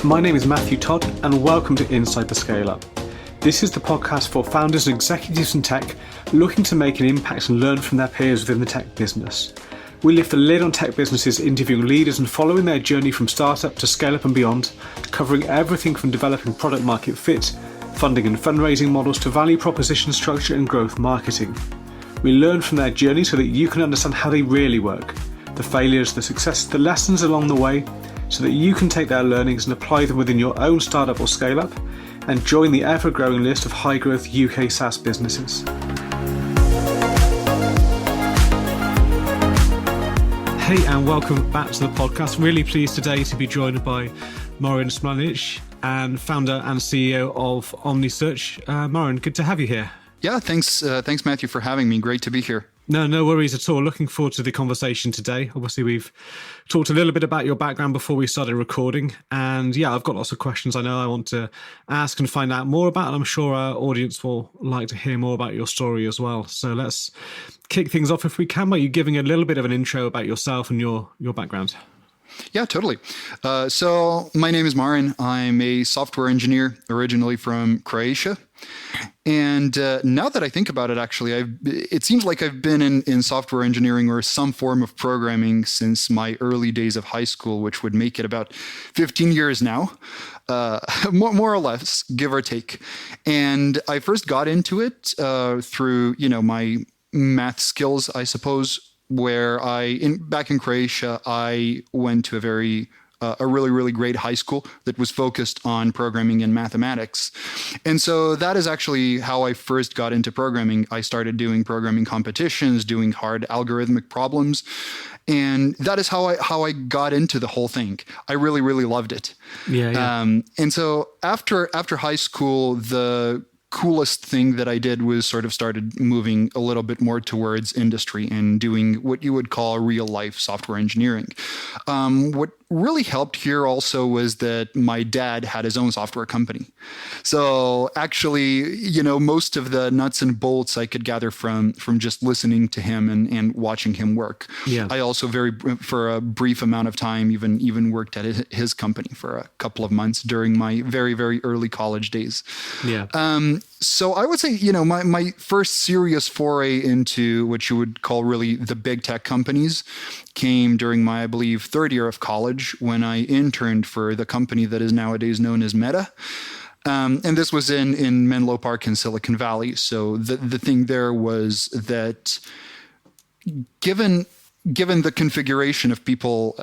My name is Matthew Todd, and welcome to Inside the Scale Up. This is the podcast for founders and executives in tech looking to make an impact and learn from their peers within the tech business. We lift the lid on tech businesses, interviewing leaders and following their journey from startup to scale up and beyond, covering everything from developing product market fit, funding and fundraising models to value proposition structure and growth marketing. We learn from their journey so that you can understand how they really work, the failures, the successes, the lessons along the way, so that you can take their learnings and apply them within your own startup or scale up and join the ever-growing list of high-growth UK SaaS businesses. Hey, and welcome back to the podcast. Really pleased today to be joined by Marin, and founder and CEO of Omnisearch. Marin, good to have you here. Yeah, thanks Matthew for having me. Great to be here. No worries at all. Looking forward to the conversation today. Obviously, we've talked a little bit about your background before we started recording. And yeah, I've got lots of questions I know I want to ask and find out more about. And I'm sure our audience will like to hear more about your story as well. So let's kick things off, if we can, by you giving a little bit of an intro about yourself and your background. Yeah, totally. So my name is Marin. I'm a software engineer originally from Croatia. And now that I think about it, actually, it seems like I've been in software engineering or some form of programming since my early days of high school, which would make it about 15 years now, more or less, give or take. And I first got into it through, my math skills, I suppose, where back in Croatia, I went to a really, really great high school that was focused on programming and mathematics. And so that is actually how I first got into programming. I started doing programming competitions, doing hard algorithmic problems. And that is how I got into the whole thing. I really, really loved it. Yeah. And so after high school, the coolest thing that I did was sort of started moving a little bit more towards industry and doing what you would call real life software engineering. What really helped here also was that my dad had his own software company. So actually, most of the nuts and bolts I could gather from just listening to him and watching him work. Yeah. I also for a brief amount of time even worked at his company for a couple of months during my very, very early college days. Yeah. So I would say, my first serious foray into what you would call really the big tech companies came during my, I believe, third year of college when I interned for the company that is nowadays known as Meta. And this was in Menlo Park in Silicon Valley. So the thing there was that given the configuration of people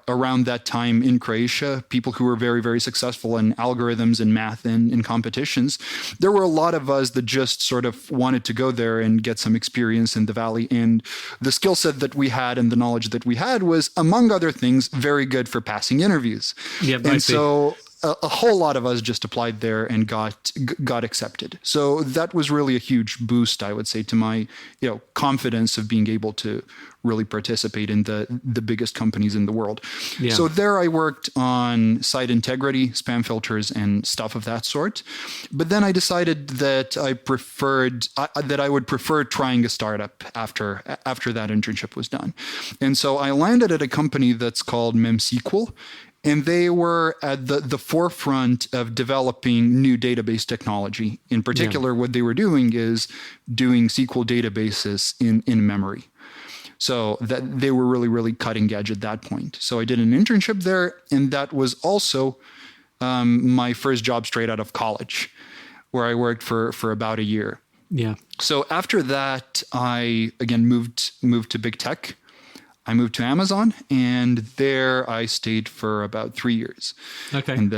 around that time in Croatia, people who were very, very successful in algorithms and math and in competitions, there were a lot of us that just sort of wanted to go there and get some experience in the Valley. And the skill set that we had and the knowledge that we had was, among other things, very good for passing interviews. Yeah, and so a whole lot of us just applied there and got accepted. So that was really a huge boost, I would say, to my confidence of being able to really participate in the biggest companies in the world. Yeah. So there I worked on site integrity, spam filters, and stuff of that sort. But then I decided that I would prefer trying a startup after that internship was done. And so I landed at a company that's called MemSQL. And they were at the forefront of developing new database technology. In particular, What they were doing is doing SQL databases in memory. So that they were really, really cutting edge at that point. So I did an internship there, and that was also my first job straight out of college, where I worked for about a year. Yeah. So after that, I again moved to big tech. I moved to Amazon, and there I stayed for about 3 years. Okay. And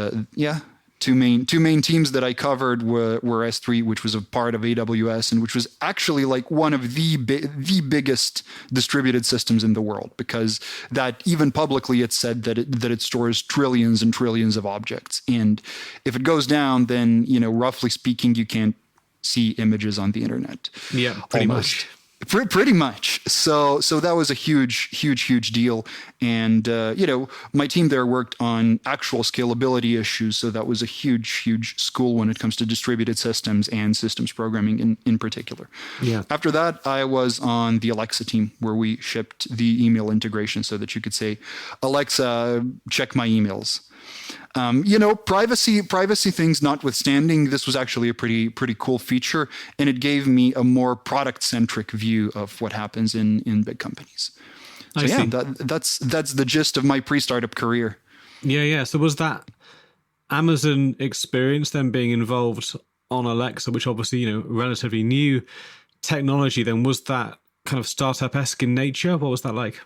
two main teams that I covered were S3, which was a part of AWS, and which was actually like one of the biggest distributed systems in the world, because that even publicly it said that it stores trillions and trillions of objects, and if it goes down, then roughly speaking, you can't see images on the internet. Yeah, pretty much. Pretty much. So that was a huge deal. And, my team there worked on actual scalability issues. So that was a huge school when it comes to distributed systems and systems programming in particular. Yeah. After that, I was on the Alexa team, where we shipped the email integration so that you could say, Alexa, check my emails. Privacy things notwithstanding, this was actually a pretty cool feature, and it gave me a more product centric view of what happens in big companies. So I see. that's the gist of my pre-startup career. Yeah. So was that Amazon experience then being involved on Alexa, which obviously, relatively new technology, then was that kind of startup-esque in nature? What was that like?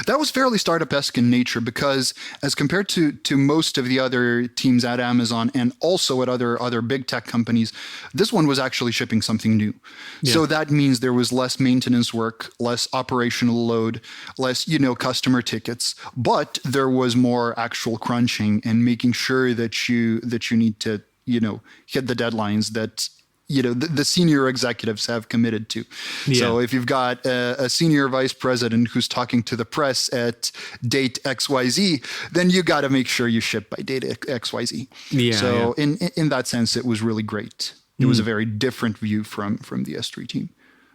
That was fairly startup-esque in nature because as compared to most of the other teams at Amazon and also at other big tech companies, this one was actually shipping something new. Yeah. So that means there was less maintenance work, less operational load, less, customer tickets, but there was more actual crunching and making sure that you need to, hit the deadlines that the senior executives have committed to. Yeah. So if you've got a senior vice president who's talking to the press at date XYZ, then you got to make sure you ship by date XYZ. Yeah, so yeah. In that sense, it was really great. It was a very different view from the S3 team.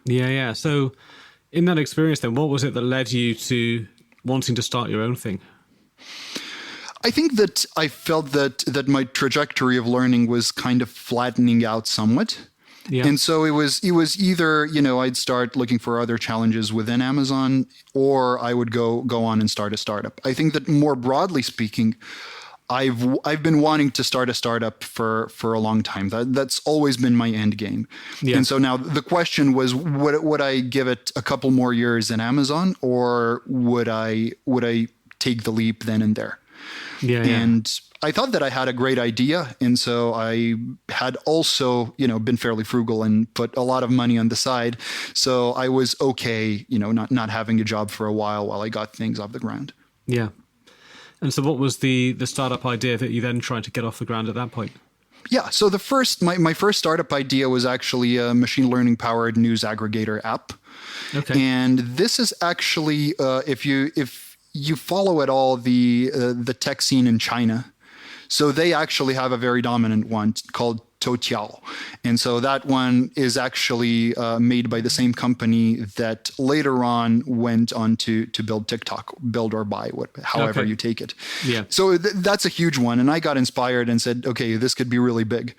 Yeah. So in that experience then, what was it that led you to wanting to start your own thing? I think that I felt that my trajectory of learning was kind of flattening out somewhat. Yeah. And so it was either, I'd start looking for other challenges within Amazon, or I would go on and start a startup. I think that more broadly speaking, I've been wanting to start a startup for a long time. That's always been my end game. Yeah. And so now the question was, would I give it a couple more years in Amazon, or would I take the leap then and there? Yeah. And I thought that I had a great idea. And so I had also, been fairly frugal and put a lot of money on the side. So I was okay, not having a job for a while I got things off the ground. Yeah. And so what was the startup idea that you then tried to get off the ground at that point? Yeah. So my first startup idea was actually a machine learning powered news aggregator app. Okay. And this is actually, if you follow at all the tech scene in China. So they actually have a very dominant one called Toutiao. And so that one is actually made by the same company that later on went on to build TikTok, build or buy, however you take it. Yeah. So that's a huge one. And I got inspired and said, okay, this could be really big.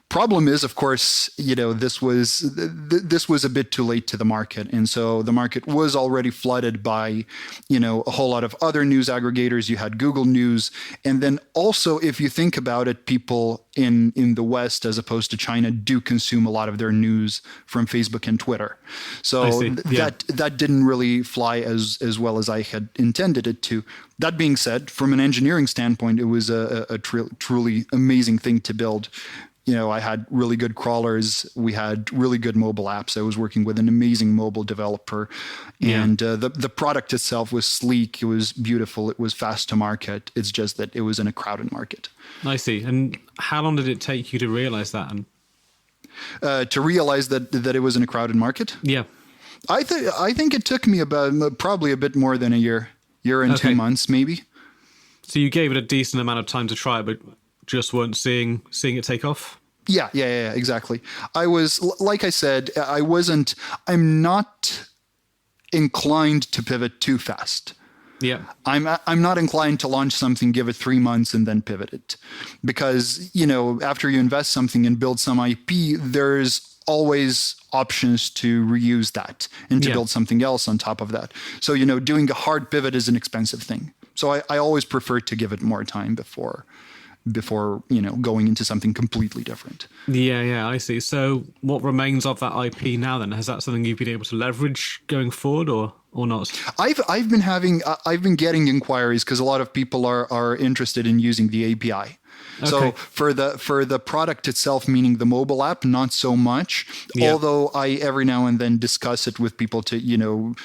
Problem is, of course, this was a bit too late to the market. And so the market was already flooded by, a whole lot of other news aggregators. You had Google News. And then also, if you think about it, people in the West, as opposed to China, do consume a lot of their news from Facebook and Twitter. So that didn't really fly as well as I had intended it to. That being said, from an engineering standpoint, it was a truly amazing thing to build. I had really good crawlers. We had really good mobile apps. I was working with an amazing mobile developer. And the product itself was sleek. It was beautiful. It was fast to market. It's just that it was in a crowded market. I see. And how long did it take you to realize that? To realize that it was in a crowded market? Yeah. I think it took me about probably a bit more than a year and 2 months, maybe. So you gave it a decent amount of time to try it, but just weren't seeing it take off? Yeah, exactly. I was, like I said, I'm not inclined to pivot too fast. Yeah. I'm not inclined to launch something, give it 3 months and then pivot it. Because, after you invest something and build some IP, there's always options to reuse that and to build something else on top of that. So, doing a hard pivot is an expensive thing. So I always prefer to give it more time before going into something completely different. Yeah, I see. So what remains of that IP now then? Is that something you've been able to leverage going forward or not? I've been getting inquiries because a lot of people are interested in using the API. Okay. So for the product itself, meaning the mobile app, not so much, although I every now and then discuss it with people to,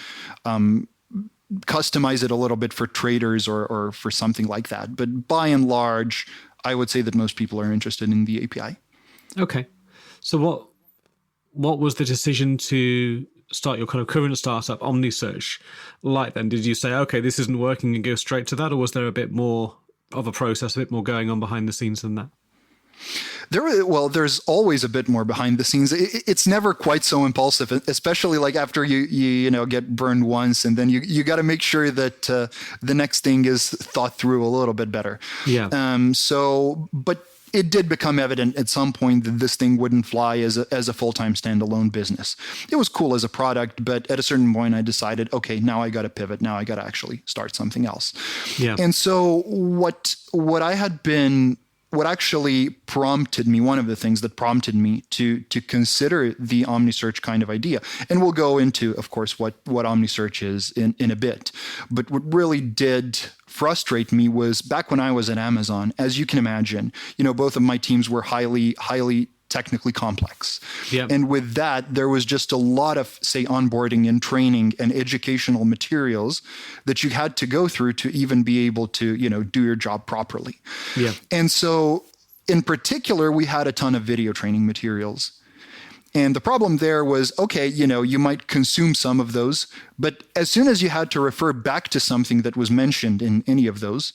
customize it a little bit for traders or for something like that. But by and large, I would say that most people are interested in the API. Okay. So what was the decision to start your kind of current startup, Omnisearch, like then? Did you say, okay, this isn't working and go straight to that? Or was there a bit more of a process, a bit more going on behind the scenes than that? There's always a bit more behind the scenes. It's never quite so impulsive, especially like after you get burned once, and then you got to make sure that the next thing is thought through a little bit better. Yeah. But it did become evident at some point that this thing wouldn't fly as a full-time standalone business. It was cool as a product, but at a certain point I decided, okay, now I got to pivot. Now I got to actually start something else. Yeah. And so what actually prompted me, one of the things that prompted me to consider the Omnisearch kind of idea, and we'll go into, of course, what Omnisearch is in a bit, but what really did frustrate me was back when I was at Amazon, as you can imagine, both of my teams were highly technically complex. Yeah. And with that, there was just a lot of, say, onboarding and training and educational materials that you had to go through to even be able to, do your job properly. Yeah. And so in particular, we had a ton of video training materials. And the problem there was, okay, you might consume some of those, but as soon as you had to refer back to something that was mentioned in any of those,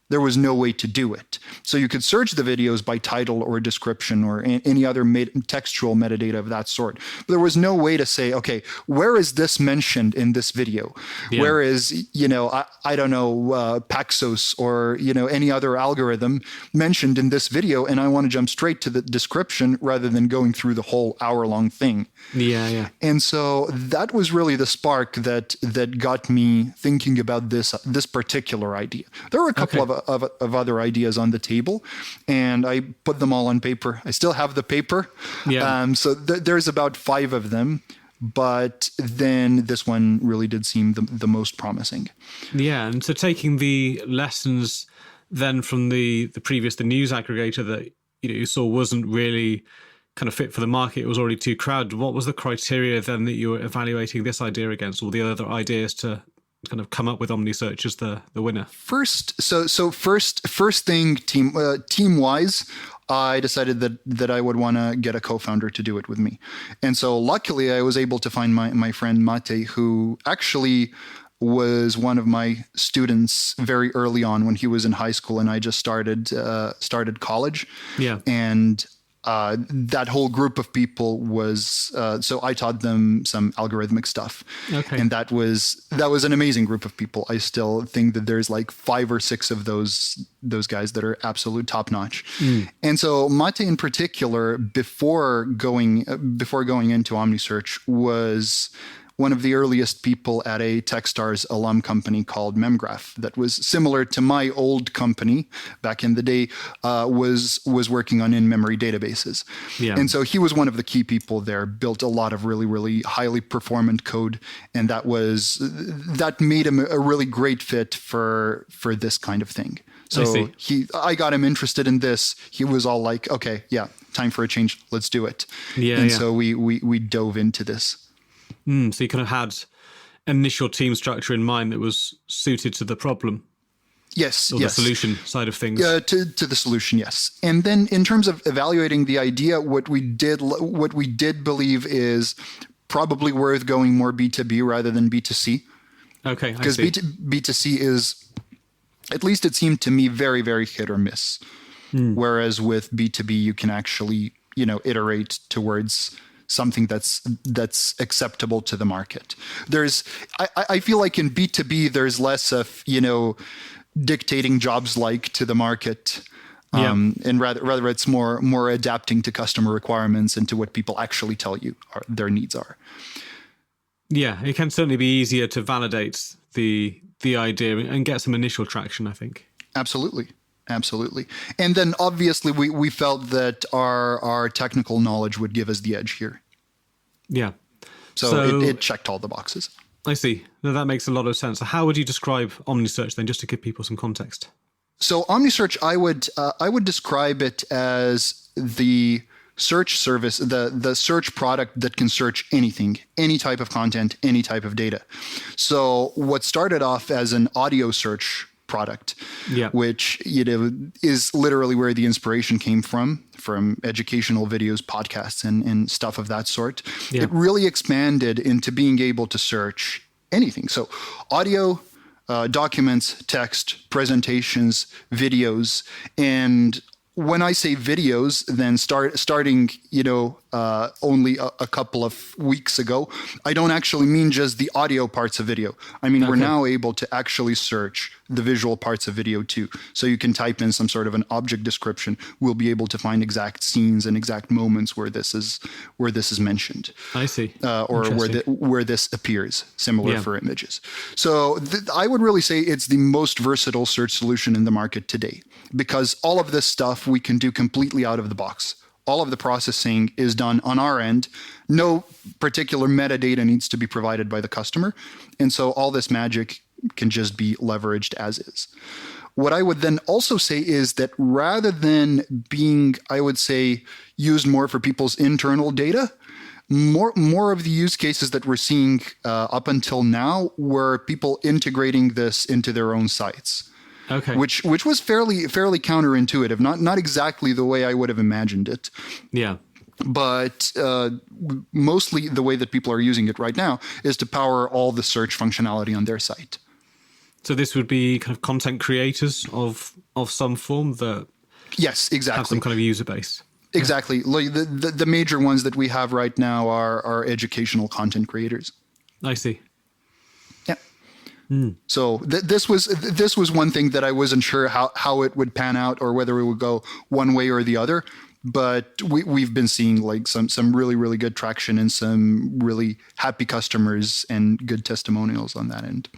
there was no way to do it. So you could search the videos by title or description or any other textual metadata of that sort. But there was no way to say, okay, where is this mentioned in this video? Yeah. Where is, I don't know, Paxos or, any other algorithm mentioned in this video, and I want to jump straight to the description rather than going through the whole hour-long thing. Yeah. And so that was really the spark that got me thinking about this particular idea. There were a couple of other ideas on the table, and I put them all on paper. I still have the paper. Yeah. So there's about 5 of them, but then this one really did seem the most promising. Yeah, and so taking the lessons then from the news aggregator that you saw wasn't really kind of fit for the market, it was already too crowded. What was the criteria then that you were evaluating this idea against, or the other ideas to kind of come up with Omnisearch as the winner? First thing, team wise, I decided that I would want to get a co-founder to do it with me. And so luckily I was able to find my friend Mate, who actually was one of my students very early on when he was in high school and I just started college. Yeah. And that whole group of people was, so I taught them some algorithmic stuff. Okay. And that was an amazing group of people. I still think that there's like 5 or 6 of those guys that are absolute top notch. And so Mate in particular, before going into Omnisearch, was one of the earliest people at a Techstars alum company called Memgraph that was similar to my old company back in the day, was working on in-memory databases. Yeah. And so he was one of the key people there, built a lot of really, really highly performant code. And that made him a really great fit for this kind of thing. So I got him interested in this. He was all like, okay, yeah, time for a change. Let's do it. Yeah. And so we dove into this. So you kind of had initial team structure in mind that was suited to the problem. Yes. Or the solution side of things. Yeah, to the solution, yes. And then in terms of evaluating the idea, what we did believe is probably worth going more B2B rather than B2C. Okay, because B2C is, at least it seemed to me, very, very hit or miss. Whereas with B2B, you can actually, iterate towards something that's acceptable to the market. I feel like in B2B, there's less of, dictating jobs like to the market. And rather it's more adapting to customer requirements and to what people actually tell you their needs are. Yeah, it can certainly be easier to validate the idea and get some initial traction, I think. Absolutely. And then obviously we felt that our technical knowledge would give us the edge here. Yeah. So it checked all the boxes. I see. Now that makes a lot of sense. So how would you describe Omnisearch then, just to give people some context? So Omnisearch, I would describe it as the search service, the search product that can search anything, any type of content, any type of data. So what started off as an audio search product, which is literally where the inspiration came from educational videos, podcasts, and stuff of that sort. Yeah. It really expanded into being able to search anything. So audio, documents, text, presentations, videos, and when I say videos, then starting, only a couple of weeks ago, I don't actually mean just the audio parts of video. I mean, we're now able to actually search the visual parts of video too. So you can type in some sort of an object description. We'll be able to find exact scenes and exact moments where this is mentioned. I see. Or where this appears, similar for images. So I would really say it's the most versatile search solution in the market today, because all of this stuff we can do completely out of the box. All of the processing is done on our end. No particular metadata needs to be provided by the customer. And so all this magic can just be leveraged as is. What I would then also say is that rather than being, I would say, used more for people's internal data, more of the use cases that we're seeing up until now were people integrating this into their own sites. Okay. Which was fairly counterintuitive, not exactly the way I would have imagined it. Yeah. But mostly the way that people are using it right now is to power all the search functionality on their site. So this would be kind of content creators of some form that yes, exactly. have some kind of user base. Exactly. Like the major ones that we have right now are educational content creators. I see. So this was one thing that I wasn't sure how it would pan out or whether it would go one way or the other. But we've been seeing like some really, really good traction and some really happy customers and good testimonials on that end.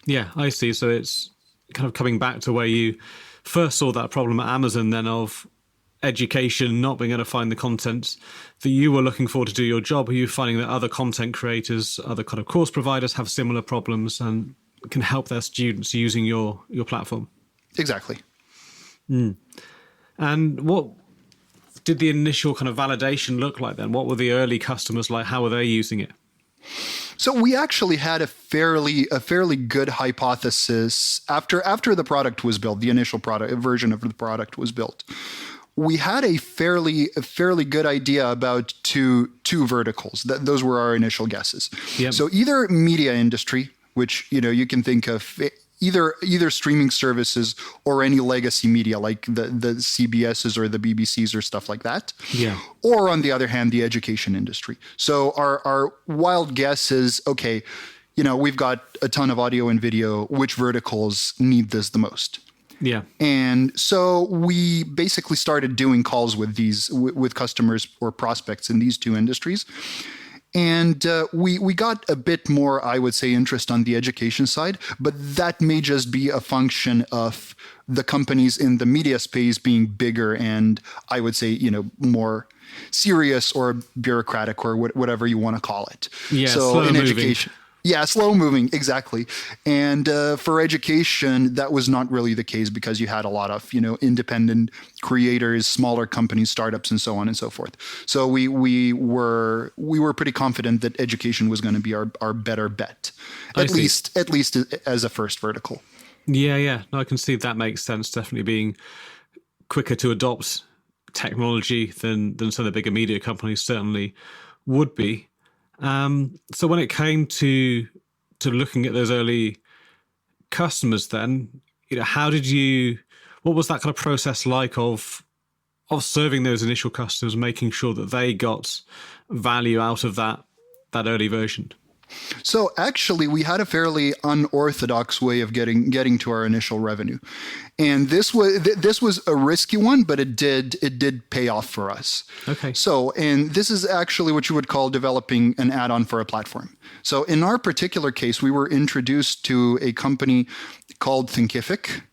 Yeah, I see. So it's kind of coming back to where you first saw that problem at Amazon, then of education not being able to find the content that you were looking for to do your job. Are you finding that other content creators, other kind of course providers have similar problems and can help their students using your platform? Exactly. And what did the initial kind of validation look like then? What were the early customers like? How were they using it? So we actually had a fairly good hypothesis after the product was built, the initial product version of the product was built. We had a fairly good idea about two verticals. Those were our initial guesses. Yep. So either media industry, which you can think of either streaming services or any legacy media like the CBSs or the BBCs or stuff like that. Yeah. Or on the other hand, the education industry. So our wild guess is, okay, we've got a ton of audio and video. Which verticals need this the most? Yeah. And so we basically started doing calls with customers or prospects in these two industries. And we got a bit more, I would say, interest on the education side, but that may just be a function of the companies in the media space being bigger and I would say, more serious or bureaucratic or whatever you want to call it. Yeah, so in education. Yeah, slow moving, exactly. And for education, that was not really the case because you had a lot of, independent creators, smaller companies, startups, and so on and so forth. So we were pretty confident that education was going to be our better bet, at least as a first vertical. Yeah. No, I can see that makes sense. Definitely being quicker to adopt technology than some of the bigger media companies certainly would be. So when it came to looking at those early customers, then what was that kind of process like of serving those initial customers, making sure that they got value out of that early version? So actually, we had a fairly unorthodox way of getting to our initial revenue, and this was a risky one, but it did pay off for us. Okay. So, and this is actually what you would call developing an add-on for a platform. So, in our particular case, we were introduced to a company called Thinkific.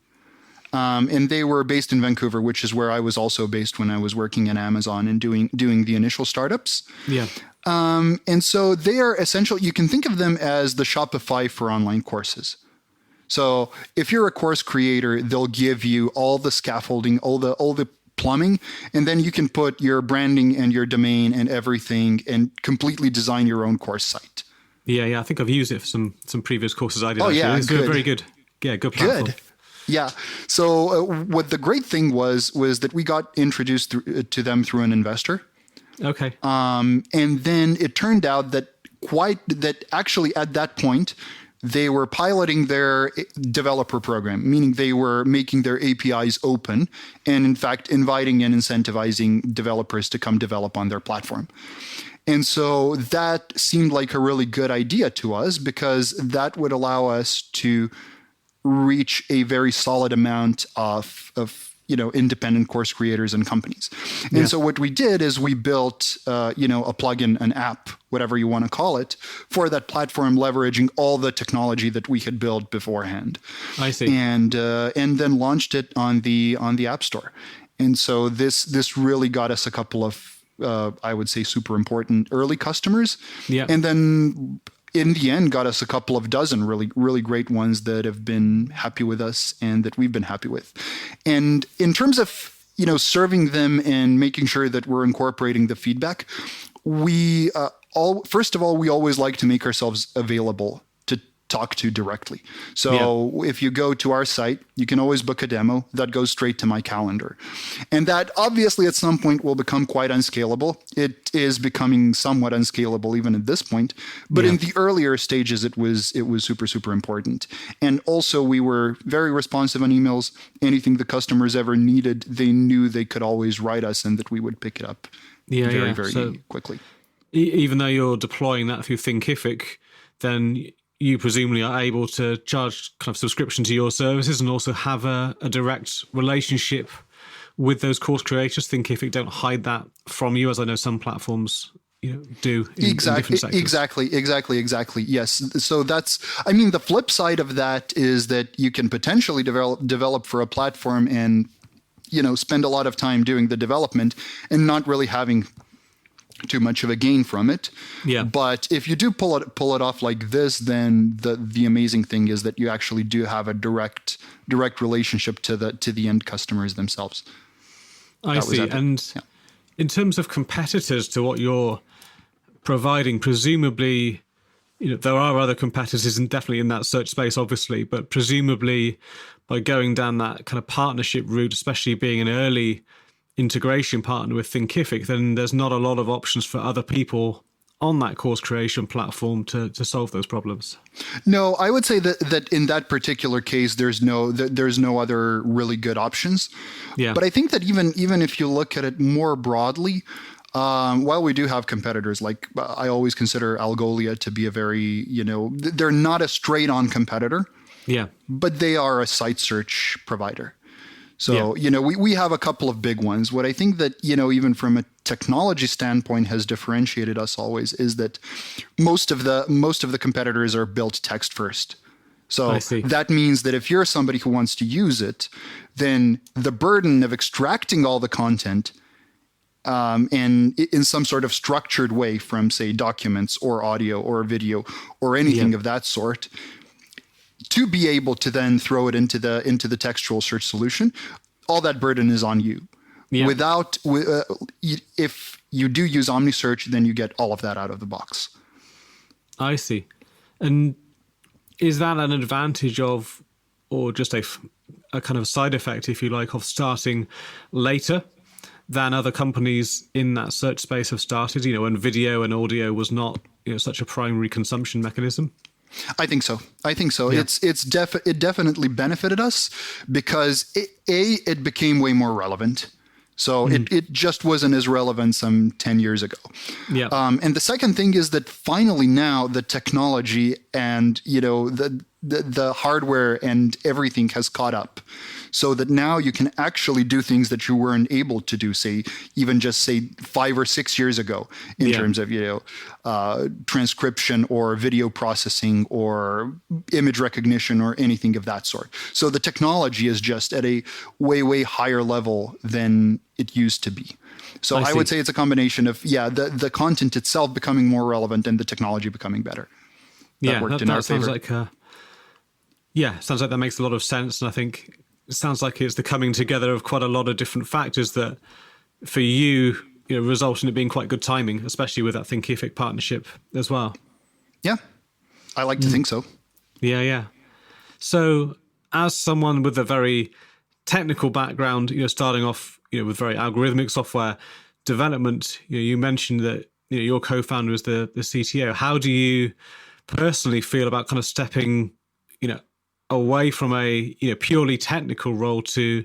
And they were based in Vancouver, which is where I was also based when I was working at Amazon and doing the initial startups. Yeah. And so they are essentially, you can think of them as the Shopify for online courses. So if you're a course creator, they'll give you all the scaffolding, all the plumbing, and then you can put your branding and your domain and everything and completely design your own course site. Yeah. I think I've used it for some previous courses I did. Oh, actually. yeah, It's good. Very good. Yeah, good platform. Good. Yeah. So what the great thing was that we got introduced to them through an investor. Okay. And then it turned out that actually at that point, they were piloting their developer program, meaning they were making their APIs open and, in fact, inviting and incentivizing developers to come develop on their platform. And so that seemed like a really good idea to us because that would allow us to reach a very solid amount of independent course creators and companies. And so what we did is we built, a plugin, an app, whatever you want to call it, for that platform, leveraging all the technology that we had built beforehand. I see. And then launched it on the App Store. And so this really got us a couple of, I would say, super important early customers. Yeah. And then in the end, got us a couple of dozen really, really great ones that have been happy with us and that we've been happy with. And in terms of, serving them and making sure that we're incorporating the feedback, we first of all, we always like to make ourselves available to talk to directly. So if you go to our site, you can always book a demo that goes straight to my calendar. And that obviously at some point will become quite unscalable. It is becoming somewhat unscalable even at this point. But in the earlier stages, it was super, super important. And also we were very responsive on emails. Anything the customers ever needed, they knew they could always write us and that we would pick it up very quickly. Even though you're deploying that through Thinkific, then you presumably are able to charge kind of subscription to your services and also have a direct relationship with those course creators. Thinkific don't hide that from you, as I know some platforms do in different sectors. Exactly. Yes. So the flip side of that is that you can potentially develop for a platform and, spend a lot of time doing the development and not really having too much of a gain from it. Yeah. But if you do pull it off like this, then the amazing thing is that you actually do have a direct relationship to the end customers themselves. I see. And in terms of competitors to what you're providing, presumably, there are other competitors and definitely in that search space, obviously, but presumably by going down that kind of partnership route, especially being an early integration partner with Thinkific, then there's not a lot of options for other people on that course creation platform to solve those problems. No, I would say that in that particular case, there's no other really good options. Yeah. But I think that even if you look at it more broadly, while we do have competitors, like I always consider Algolia to be a very, they're not a straight on competitor. Yeah. But they are a site search provider. So, we have a couple of big ones. What I think that, even from a technology standpoint has differentiated us always is that most of the competitors are built text first. So that means that if you're somebody who wants to use it, then the burden of extracting all the content and in some sort of structured way from, say, documents or audio or video or anything of that sort, to be able to then throw it into the textual search solution, all that burden is on you. Yeah. If you do use Omnisearch, then you get all of that out of the box. I see. And is that an advantage of, or just a kind of side effect, if you like, of starting later than other companies in that search space have started? When video and audio was not such a primary consumption mechanism. I think so. Yeah. It definitely benefited us because it became way more relevant. So it just wasn't as relevant some 10 years ago. Yeah. And the second thing is that finally now the technology and the hardware and everything has caught up, so that now you can actually do things that you weren't able to do, say 5 or 6 years ago in terms of transcription or video processing or image recognition or anything of that sort. So the technology is just at a way higher level than it used to be. So I would say it's a combination of the content itself becoming more relevant and the technology becoming better. That worked in our favor. Sounds like that makes a lot of sense, and I think it sounds like it's the coming together of quite a lot of different factors that, for you, result in it being quite good timing, especially with that Thinkific partnership as well. Yeah, I like to think so. Yeah. So, as someone with a very technical background, starting off, with very algorithmic software development, you mentioned that your co-founder is the CTO. How do you personally feel about kind of stepping, away from a purely technical role to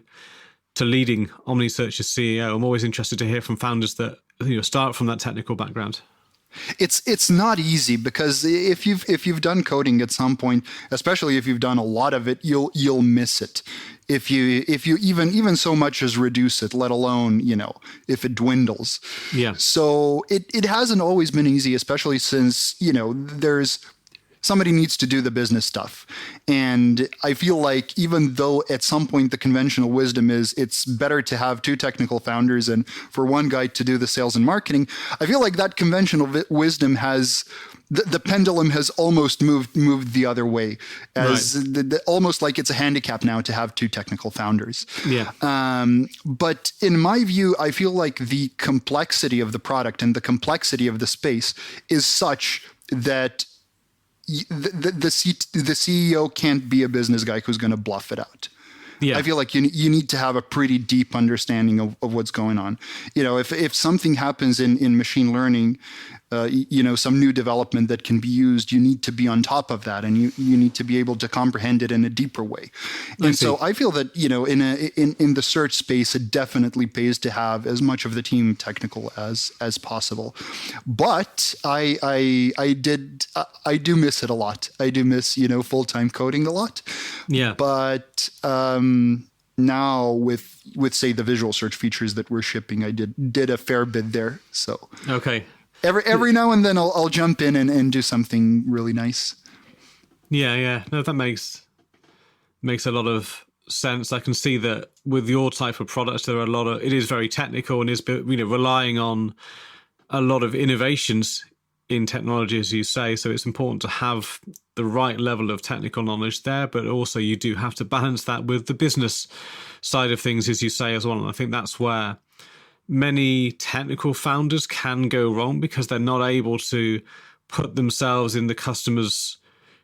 leading Omnisearch as CEO? I'm always interested to hear from founders that start from that technical background. It's not easy, because if you've done coding at some point, especially if you've done a lot of it, you'll miss it. If you even so much as reduce it, let alone if it dwindles. Yeah. So it hasn't always been easy, especially since there's somebody needs to do the business stuff. And I feel like even though at some point the conventional wisdom is it's better to have two technical founders and for one guy to do the sales and marketing, I feel like that conventional wisdom has the pendulum has almost moved the other way, as right. Almost like it's a handicap now to have two technical founders. Yeah. But in my view, I feel like the complexity of the product and the complexity of the space is such that the CEO can't be a business guy who's going to bluff it out. Yeah. I feel like you need to have a pretty deep understanding of what's going on. If something happens in machine learning, some new development that can be used, you need to be on top of that, and you need to be able to comprehend it in a deeper way. And so I feel that in the search space, it definitely pays to have as much of the team technical as possible. But I do miss it a lot. I do miss full-time coding a lot. Yeah. But now with say the visual search features that we're shipping, I did a fair bit there. So okay. Every now and then I'll jump in and do something really nice. Yeah. No, that makes a lot of sense. I can see that with your type of products, there are it is very technical and is relying on a lot of innovations in technology, as you say. So it's important to have the right level of technical knowledge there, but also you do have to balance that with the business side of things, as you say, as well. And I think that's where many technical founders can go wrong, because they're not able to put themselves in the customer's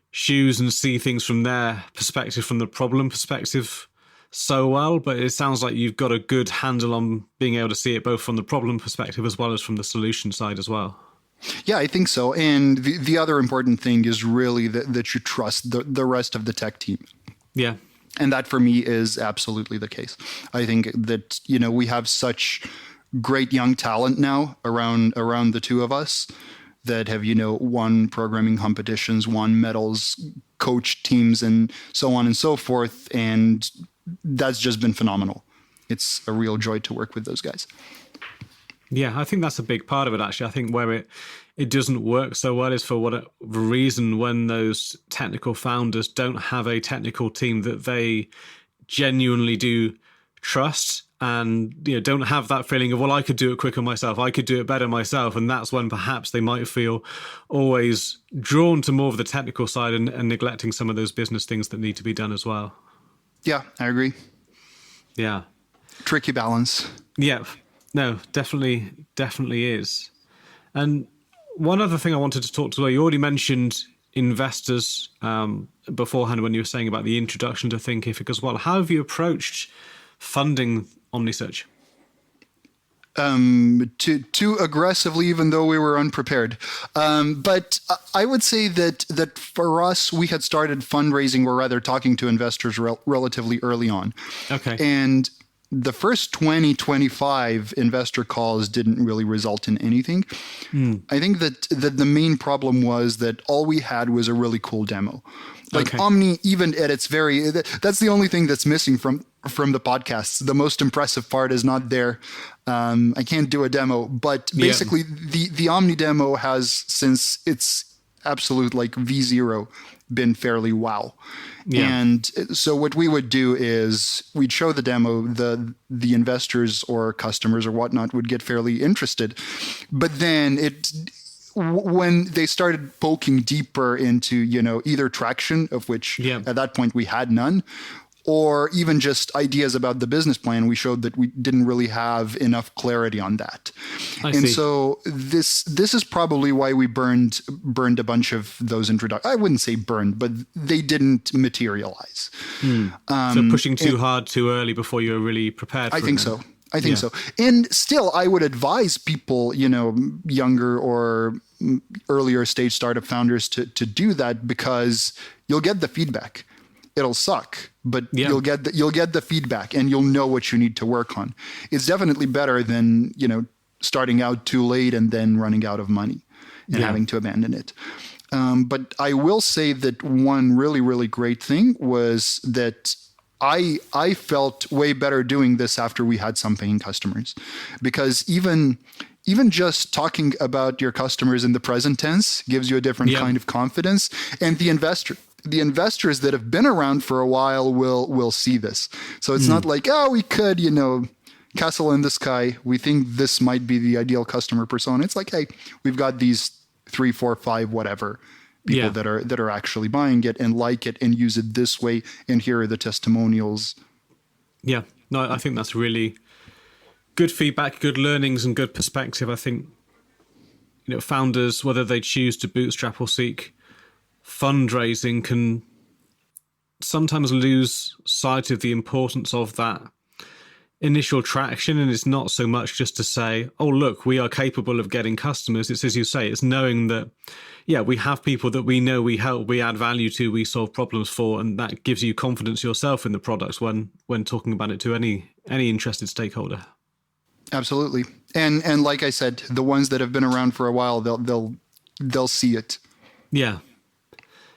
shoes and see things from their perspective, from the problem perspective so well. But it sounds like you've got a good handle on being able to see it both from the problem perspective as well as from the solution side as well. Yeah, I think so. And the other important thing is really that you trust the rest of the tech team. Yeah. And that for me is absolutely the case. I think that, we have such great young talent now around the two of us that have, won programming competitions, won medals, coached teams, and so on and so forth. And that's just been phenomenal. It's a real joy to work with those guys. Yeah, I think that's a big part of it, actually. I think where it doesn't work so well is for whatever reason, when those technical founders don't have a technical team that they genuinely do trust, and don't have that feeling of, well, I could do it quicker myself, I could do it better myself. And that's when perhaps they might feel always drawn to more of the technical side and neglecting some of those business things that need to be done as well. Yeah, I agree. Yeah. Tricky balance. Yeah. No, definitely is. And one other thing I wanted to talk to, you already mentioned investors beforehand when you were saying about the introduction to Thinkific as well. How have you approached funding Omnisearch? Too aggressively, even though we were unprepared. But I would say that for us, we had started fundraising, or rather talking to investors relatively early on. Okay. And the first 25 investor calls didn't really result in anything. I think that the main problem was that all we had was a really cool demo. Like Omni, even at its that's the only thing that's missing from the podcasts. The most impressive part is not there. I can't do a demo, but basically the Omni demo has, since its absolute like V0, been fairly wow. Yeah. And so what we would do is we'd show the demo, the investors or customers or whatnot would get fairly interested. But then when they started poking deeper into, either traction, of which at that point we had none, or even just ideas about the business plan, we showed that we didn't really have enough clarity on that. I see. So this is probably why we burned a bunch of those introductions. I wouldn't say burned, but they didn't materialize. So pushing too hard too early before you were really prepared for it. I think so. And still, I would advise people, younger or earlier stage startup founders to do that, because you'll get the feedback. It'll suck, but you'll get the feedback, and you'll know what you need to work on. It's definitely better than, starting out too late and then running out of money and having to abandon it. But I will say that one really, really great thing was that I felt way better doing this after we had some paying customers, because even just talking about your customers in the present tense gives you a different kind of confidence. And the investors that have been around for a while will see this. So it's not like, we could, castle in the sky. We think this might be the ideal customer persona. It's like, hey, we've got these 3, 4, 5, whatever people that are actually buying it and like it and use it this way. And here are the testimonials. Yeah, no, I think that's really good feedback, good learnings, and good perspective. I think, founders, whether they choose to bootstrap or seek fundraising, can sometimes lose sight of the importance of that initial traction. And it's not so much just to say, oh, look, we are capable of getting customers. It's, as you say, it's knowing that, we have people that we know we help, we add value to, we solve problems for, and that gives you confidence yourself in the products when talking about it to any interested stakeholder. Absolutely. And like I said, the ones that have been around for a while, they'll see it. Yeah.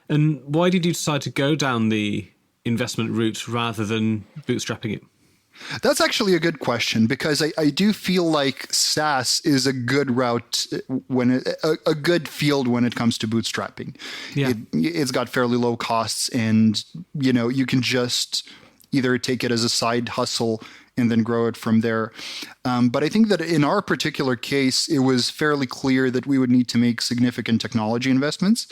And why did you decide to go down the investment route rather than bootstrapping it? That's actually a good question, because I do feel like SaaS is a good route a good field when it comes to bootstrapping. Yeah. It's got fairly low costs, and you can just either take it as a side hustle and then grow it from there. But I think that in our particular case, it was fairly clear that we would need to make significant technology investments.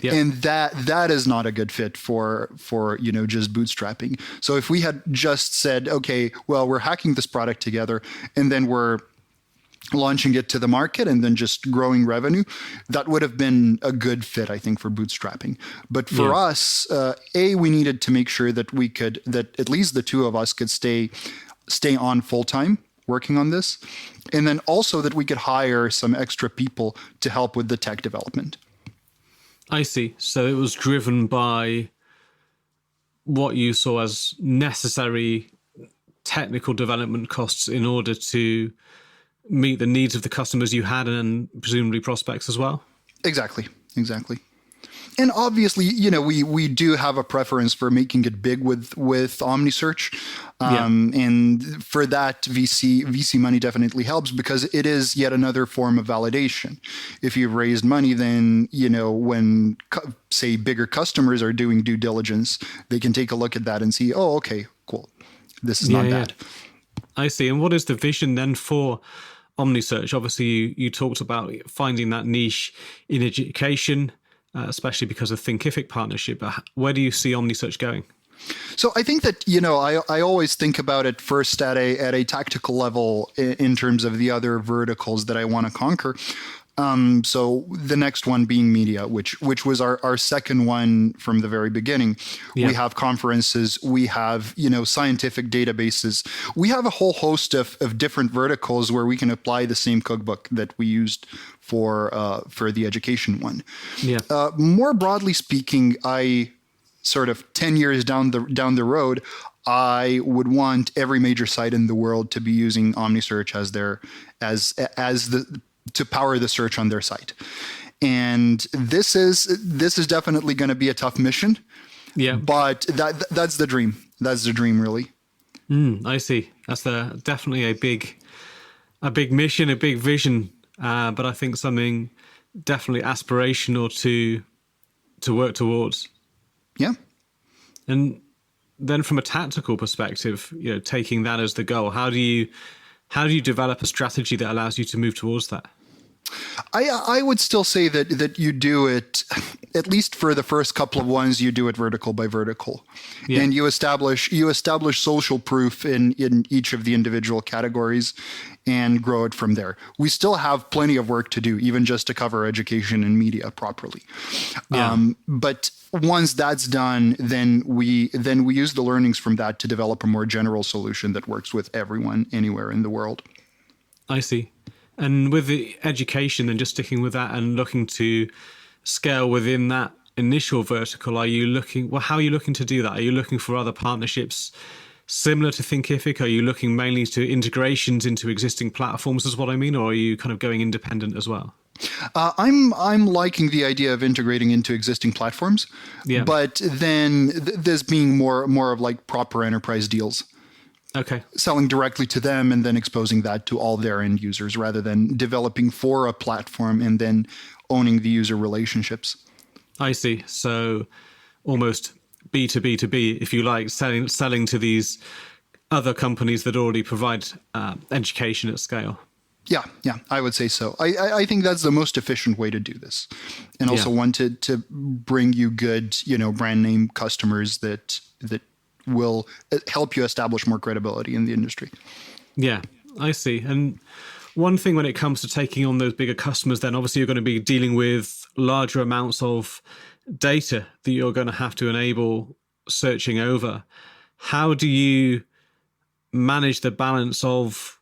Yeah. And that is not a good fit for just bootstrapping. So if we had just said, okay, well, we're hacking this product together and then we're launching it to the market and then just growing revenue, that would have been a good fit, I think, for bootstrapping. But for us, we needed to make sure that that at least the two of us could stay on full time working on this. And then also that we could hire some extra people to help with the tech development. I see. So it was driven by what you saw as necessary technical development costs in order to meet the needs of the customers you had, and presumably prospects as well? Exactly. And obviously, we do have a preference for making it big with Omnisearch. And for that, VC money definitely helps, because it is yet another form of validation. If you've raised money, then, when, say, bigger customers are doing due diligence, they can take a look at that and see, oh, okay, cool. This is not bad. I see. And what is the vision then for Omnisearch? Obviously, you talked about finding that niche in education, especially because of Thinkific partnership. But where do you see Omnisearch going? So I think that, I always think about it first at a tactical level in terms of the other verticals that I want to conquer. So the next one being media, which was our second one from the very beginning. Yeah. We have conferences, we have, scientific databases. We have a whole host of different verticals where we can apply the same cookbook that we used for the education one. Yeah. More broadly speaking, I sort of 10 years down the road, I would want every major site in the world to be using Omnisearch to power the search on their site. And this is definitely going to be a tough mission. Yeah. But that's the dream. That's the dream, really. I see. That's definitely a big mission, a big vision. But I think something definitely aspirational to work towards. Yeah. And then from a tactical perspective, taking that as the goal, how do you develop a strategy that allows you to move towards that? I would still say that you do it, at least for the first couple of ones, you do it vertical by vertical. Yeah. And you establish social proof in each of the individual categories and grow it from there. We still have plenty of work to do, even just to cover education and media properly. Yeah. But once that's done, then we use the learnings from that to develop a more general solution that works with everyone anywhere in the world. I see. And with the education, then just sticking with that and looking to scale within that initial vertical, are you looking, well, how are you looking to do that? Are you looking for other partnerships similar to Thinkific? Are you looking mainly to integrations into existing platforms is what I mean, or are you kind of going independent as well? I'm liking the idea of integrating into existing platforms, Yeah. but then this being more of like proper enterprise deals. Okay. Selling directly to them and then exposing that to all their end users rather than developing for a platform and then owning the user relationships. I see. So almost B2B to B, if you like, selling to these other companies that already provide education at scale. Yeah, I would say so. I think that's the most efficient way to do this, and also one to bring you good, brand name customers that will help you establish more credibility in the industry. Yeah, I see. And one thing when it comes to taking on those bigger customers, then obviously you're going to be dealing with larger amounts of data that you're going to have to enable searching over. How do you manage the balance of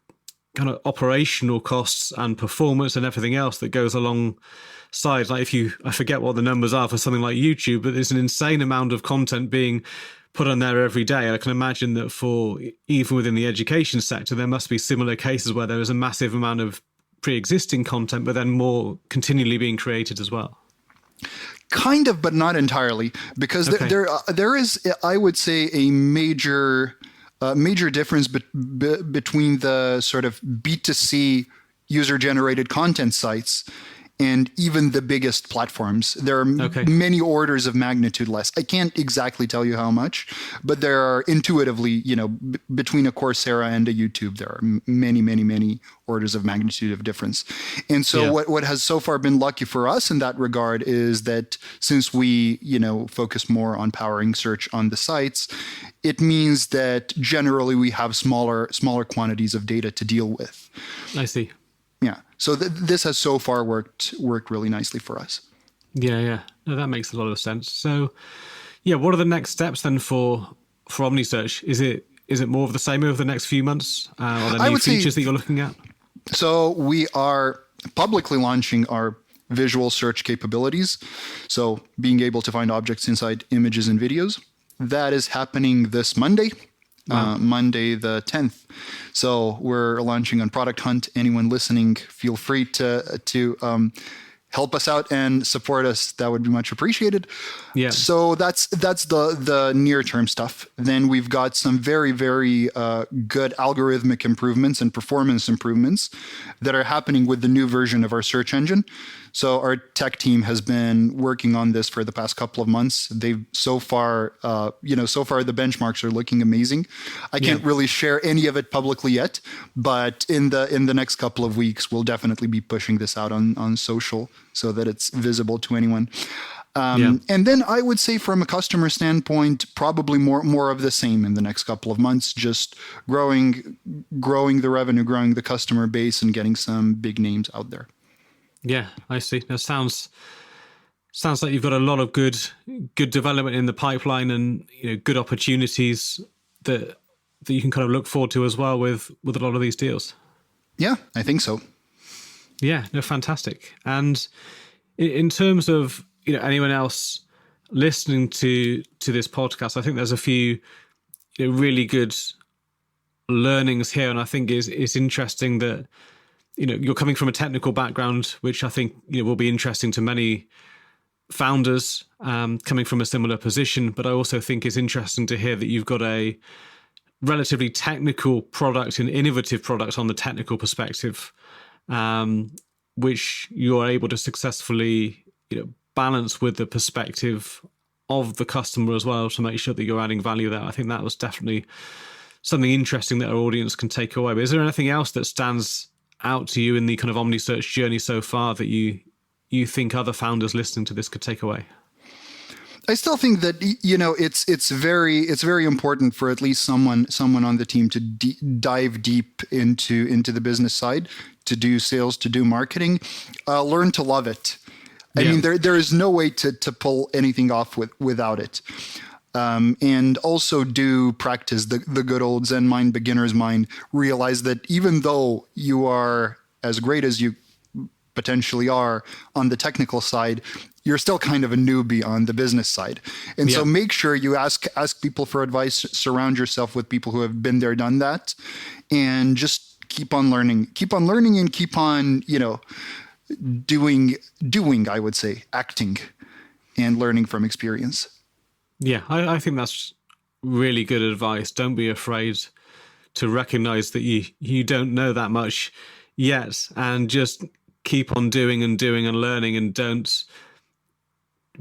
kind of operational costs and performance and everything else that goes alongside? Like I forget what the numbers are for something like YouTube, but there's an insane amount of content being put on there every day. I can imagine that for even within the education sector, there must be similar cases where there is a massive amount of pre-existing content, but then more continually being created as well. Kind of, but not entirely, because there is, I would say, a major difference between the sort of B2C user-generated content sites and even the biggest platforms. There are many orders of magnitude less. I can't exactly tell you how much, but there are intuitively, between a Coursera and a YouTube, there are many, many, many orders of magnitude of difference. And so what has so far been lucky for us in that regard is that since we, focus more on powering search on the sites, it means that generally we have smaller quantities of data to deal with. I see. Yeah. So this has so far worked really nicely for us. Yeah. No, that makes a lot of sense. So, what are the next steps then for Omnisearch? Is it more of the same over the next few months? Are there new features that you're looking at? So we are publicly launching our visual search capabilities. So being able to find objects inside images and videos. That is happening this Monday. Monday the 10th. So we're launching on Product Hunt. Anyone listening, feel free to help us out and support us. That would be much appreciated. Yeah. So that's the near term stuff. Then we've got some very, very good algorithmic improvements and performance improvements that are happening with the new version of our search engine. So our tech team has been working on this for the past couple of months. They've so far the benchmarks are looking amazing. I can't really share any of it publicly yet, but in the next couple of weeks, we'll definitely be pushing this out on social so that it's visible to anyone. And then I would say from a customer standpoint, probably more of the same in the next couple of months, just growing the revenue, growing the customer base, and getting some big names out there. Yeah, I see. That sounds like you've got a lot of good development in the pipeline, and good opportunities that you can kind of look forward to as well with a lot of these deals. Yeah, I think so. Yeah, no, fantastic. And in terms of anyone else listening to this podcast, I think there's a few really good learnings here, and I think it's interesting that you're coming from a technical background, which I think will be interesting to many founders coming from a similar position. But I also think it's interesting to hear that you've got a relatively technical product and innovative product on the technical perspective, which you're able to successfully balance with the perspective of the customer as well to make sure that you're adding value there. I think that was definitely something interesting that our audience can take away. But is there anything else that stands out to you in the kind of Omnisearch journey so far that you think other founders listening to this could take away? I still think that it's very important for at least someone on the team to dive deep into the business side, to do sales, to do marketing, learn to love it. I mean, there is no way to pull anything off without it. And also do practice the good old Zen mind, beginner's mind. Realize that even though you are as great as you potentially are on the technical side, you're still kind of a newbie on the business side. And so make sure you ask people for advice, surround yourself with people who have been there, done that, and just keep on learning and keep on, doing, I would say, acting and learning from experience. Yeah, I think that's really good advice. Don't be afraid to recognize that you don't know that much yet, and just keep on doing and learning, and don't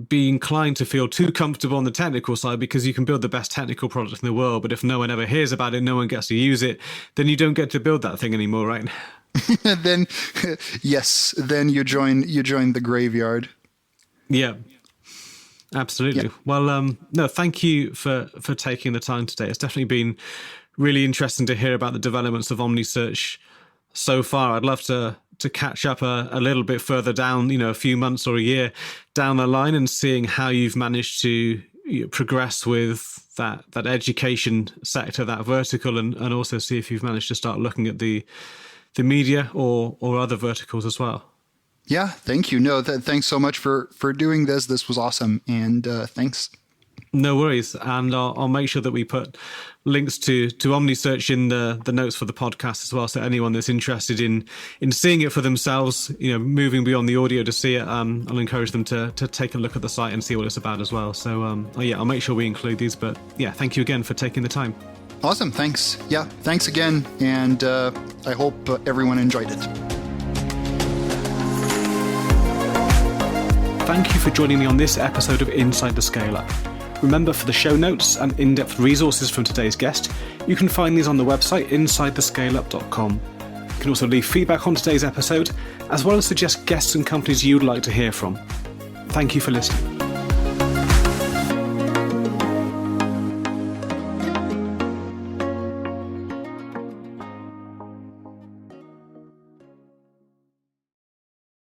be inclined to feel too comfortable on the technical side, because you can build the best technical product in the world, but if no one ever hears about it, no one gets to use it, then you don't get to build that thing anymore, right? Then you join the graveyard. Yeah, absolutely. Yeah. Well, no, thank you for taking the time today. It's definitely been really interesting to hear about the developments of Omnisearch so far. I'd love to catch up a little bit further down, a few months or a year down the line, and seeing how you've managed to progress with that education sector, that vertical, and also see if you've managed to start looking at the media or other verticals as well. Yeah, thank you. No, thanks so much for doing this. This was awesome, and thanks. No worries, and I'll make sure that we put links to Omnisearch in the notes for the podcast as well. So anyone that's interested in seeing it for themselves, moving beyond the audio to see it, I'll encourage them to take a look at the site and see what it's about as well. So I'll make sure we include these. But yeah, thank you again for taking the time. Awesome, thanks. Yeah, thanks again, and I hope everyone enjoyed it. Thank you for joining me on this episode of Inside the Scale Up. Remember, for the show notes and in-depth resources from today's guest, you can find these on the website insidethescaleup.com. You can also leave feedback on today's episode, as well as suggest guests and companies you'd like to hear from. Thank you for listening.